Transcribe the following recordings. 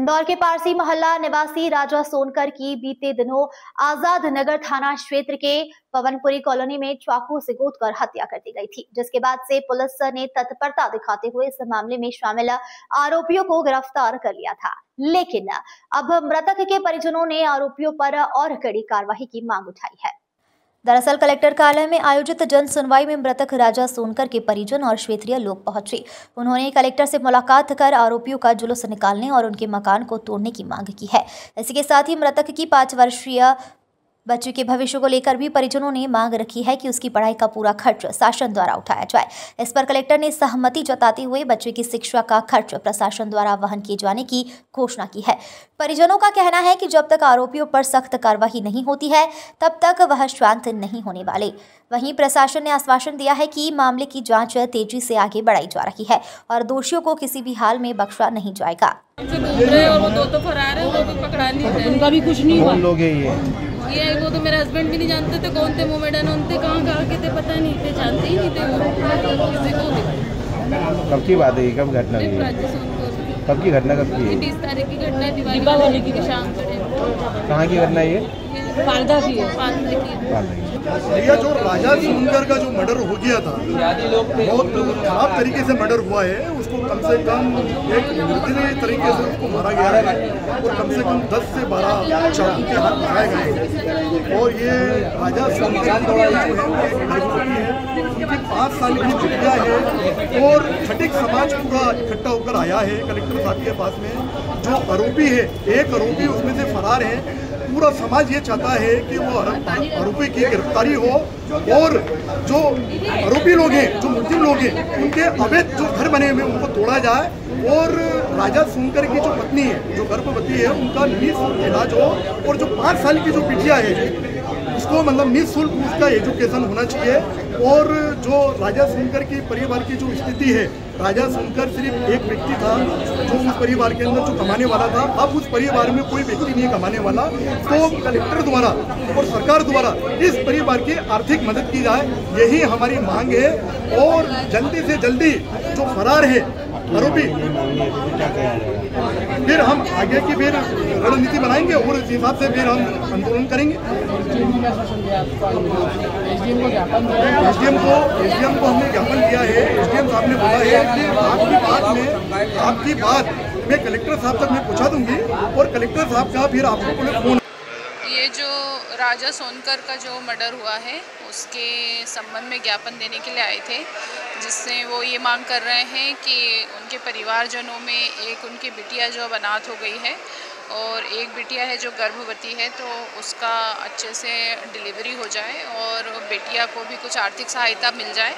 इंदौर के पारसी मोहल्ला निवासी राजा सोनकर की बीते दिनों आजाद नगर थाना क्षेत्र के पवनपुरी कॉलोनी में चाकू से गोदकर हत्या कर दी गई थी, जिसके बाद से पुलिस ने तत्परता दिखाते हुए इस मामले में शामिल आरोपियों को गिरफ्तार कर लिया था। लेकिन अब मृतक के परिजनों ने आरोपियों पर और कड़ी कार्रवाई की मांग उठाई है। दरअसल कलेक्टर कार्यालय में आयोजित जन सुनवाई में मृतक राजा सोनकर के परिजन और क्षेत्रीय लोग पहुंचे। उन्होंने कलेक्टर से मुलाकात कर आरोपियों का जुलूस निकालने और उनके मकान को तोड़ने की मांग की है। इसी के साथ ही मृतक की 5 वर्षीय बच्चे के भविष्य को लेकर भी परिजनों ने मांग रखी है कि उसकी पढ़ाई का पूरा खर्च शासन द्वारा उठाया जाए। इस पर कलेक्टर ने सहमति जताते हुए बच्चे की शिक्षा का खर्च प्रशासन द्वारा वहन किए जाने की घोषणा की है। परिजनों का कहना है कि जब तक आरोपियों पर सख्त कार्रवाई नहीं होती है तब तक वह शांत नहीं होने वाले। वहीं प्रशासन ने आश्वासन दिया है कि मामले की जांच तेजी से आगे बढ़ाई जा रही है और दोषियों को किसी भी हाल में बख्शा नहीं जाएगा। और वो 2 तो फरार है, वो भी पकड़ा नहीं है, उनका भी कुछ नहीं हुआ। लोग ये वो तो मेरे हस्बैंड भी नहीं जानते थे कौन थे, मोमेडन उनते कहाँ के थे पता नहीं थे, जानते ही नहीं थे किसी को। कब की बात है, कब घटना हुई? कब की घटना, कब की? 30 तारीख की घटना, दीपावली की शाम को। कहाँ की घटना ये? पालदा की है। भैया जो राजा सोनकर का जो मर्डर हो गया था, बहुत खराब तरीके से मर्डर हुआ है। उसको कम से कम एक निर्दयी तरीके से उसको मारा गया है और कम से कम 10 से 12 चाकू के हाथ लगाए गए। और ये राजा सोनकर जो है उनकी 5 साल की बिटिया है और खटिक समाज पूरा इकट्ठा होकर आया है कलेक्टर साहब के पास में। जो आरोपी है, एक आरोपी उसमें से फरार है। पूरा समाज ये चाहता है कि वो आरोपी की गिरफ्तारी हो और जो आरोपी लोग हैं, जो मुलजिम लोग हैं, उनके अवैध जो घर बने हुए उनको तोड़ा जाए और राजा सोनकर की जो पत्नी है, जो गर्भवती है, उनका निःशुल्क इलाज हो और जो 5 साल की जो बिटिया है उसको मतलब निःशुल्क उसका एजुकेशन होना चाहिए। और जो राजा सोनकर की परिवार की जो स्थिति है, राजा सोनकर सिर्फ एक व्यक्ति था जो उस परिवार के अंदर जो कमाने वाला था। अब उस परिवार में कोई व्यक्ति नहीं कमाने वाला, तो कलेक्टर द्वारा और सरकार द्वारा इस परिवार की आर्थिक मदद की जाए, यही हमारी मांग है। और जल्दी से जल्दी जो फरार है आरोपी, फिर हम आगे की फिर रणनीति बनाएंगे और इस हिसाब से फिर हम आंदोलन करेंगे। एसडीएम को हमने ज्ञापन दिया है। एसडीएम साहब ने बोला है कि आपकी बात मैं कलेक्टर साहब तक मैं पहुंचा दूंगी और कलेक्टर साहब का फिर आपको फोन। ये जो राजा सोनकर का जो मर्डर हुआ है उसके संबंध में ज्ञापन देने के लिए आए थे, जिससे वो ये मांग कर रहे हैं कि उनके परिवारजनों में एक उनकी बिटिया जो अनाथ हो गई है और एक बिटिया है जो गर्भवती है, तो उसका अच्छे से डिलीवरी हो जाए और बेटिया को भी कुछ आर्थिक सहायता मिल जाए।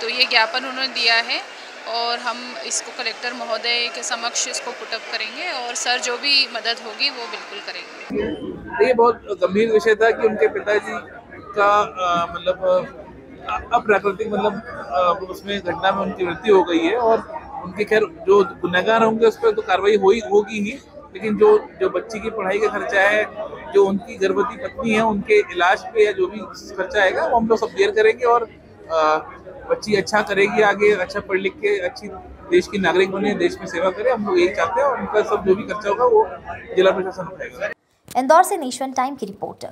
तो ये ज्ञापन उन्होंने दिया है और हम इसको कलेक्टर महोदय के समक्ष इसको पुटअप करेंगे और सर जो भी मदद होगी वो बिल्कुल करेंगे। ये बहुत गंभीर विषय था कि उनके पिताजी का मतलब अप्राकृतिक मतलब उसमें घटना में उनकी मृत्यु हो गई है और उनके खैर जो गुनहगार होंगे उस पर तो कार्रवाई होगी ही, लेकिन जो बच्ची की पढ़ाई का खर्चा है, जो उनकी गर्भवती पत्नी है उनके इलाज पे या जो भी खर्चा आएगा वो हम लोग सब बेयर करेंगे और बच्ची अच्छा करेगी, आगे अच्छा पढ़ लिख के अच्छी देश की नागरिक बने, देश में सेवा करे, हम लोग यही चाहते हैं और उनका सब जो भी खर्चा होगा वो जिला प्रशासन उठाएगा। इंदौर से नेशन टाइम की रिपोर्ट।